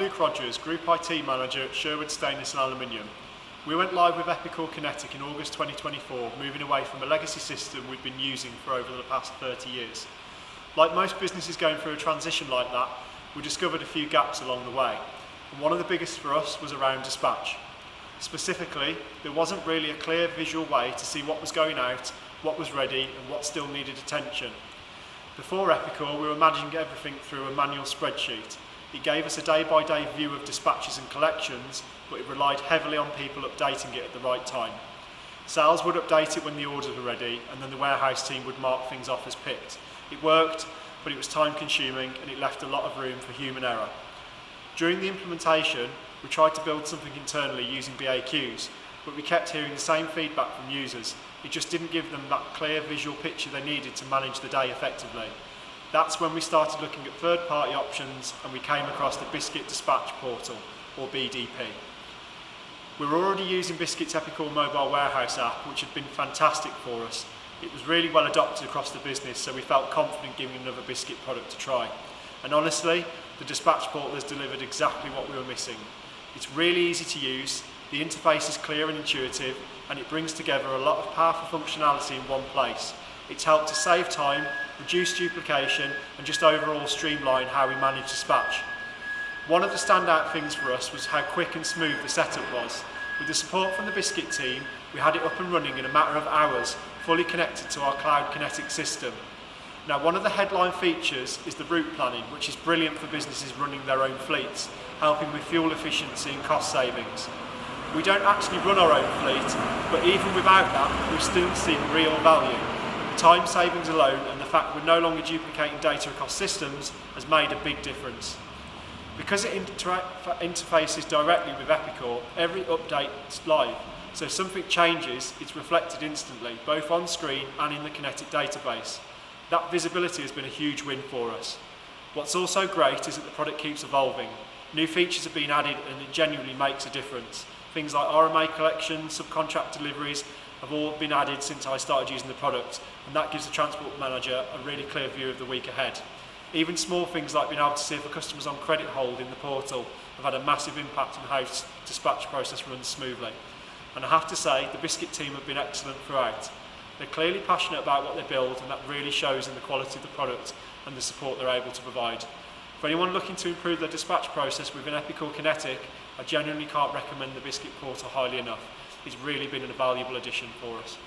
Luke Rogers, Group IT Manager at Sherwood Stainless and Aluminium. We went live with Epicor Kinetic in August 2024, moving away from a legacy system we've been using for over the past 30 years. Like most businesses going through a transition like that, we discovered a few gaps along the way. And one of the biggest for us was around dispatch. Specifically, there wasn't really a clear visual way to see what was going out, what was ready, and what still needed attention. Before Epicor, we were managing everything through a manual spreadsheet. It gave us a day-by-day view of dispatches and collections, but it relied heavily on people updating it at the right time. Sales would update it when the orders were ready, and then the warehouse team would mark things off as picked. It worked, but it was time-consuming, and it left a lot of room for human error. During the implementation, we tried to build something internally using BAQs, but we kept hearing the same feedback from users. It just didn't give them that clear visual picture they needed to manage the day effectively. That's when we started looking at third-party options, and we came across the BISCIT Dispatch Portal, or BDP. We were already using BISCIT's Epicor mobile warehouse app, which had been fantastic for us. It was really well adopted across the business, so we felt confident giving another BISCIT product a try. And honestly, the Dispatch Portal has delivered exactly what we were missing. It's really easy to use, the interface is clear and intuitive, and it brings together a lot of powerful functionality in one place. It's helped to save time, reduce duplication, and just overall streamline how we manage dispatch. One of the standout things for us was how quick and smooth the setup was. With the support from the BISCIT team, we had it up and running in a matter of hours, fully connected to our Cloud Kinetic system. Now, one of the headline features is the route planning, which is brilliant for businesses running their own fleets, helping with fuel efficiency and cost savings. We don't actually run our own fleet, but even without that, we've still seen real value. The time savings alone and the fact we're no longer duplicating data across systems has made a big difference. Because it interfaces directly with Epicor, every update is live, so if something changes, it's reflected instantly, both on screen and in the Kinetic database. That visibility has been a huge win for us. What's also great is that the product keeps evolving. New features have been added and it genuinely makes a difference. Things like RMA collections, subcontract deliveries have all been added since I started using the product, and that gives the transport manager a really clear view of the week ahead. Even small things like being able to see if a customer's on credit hold in the portal have had a massive impact on how the dispatch process runs smoothly. And I have to say, the BISCIT team have been excellent throughout. They're clearly passionate about what they build, and that really shows in the quality of the product and the support they're able to provide. For anyone looking to improve their dispatch process within Epicor Kinetic, I genuinely can't recommend the BISCIT portal highly enough. It's really been a valuable addition for us.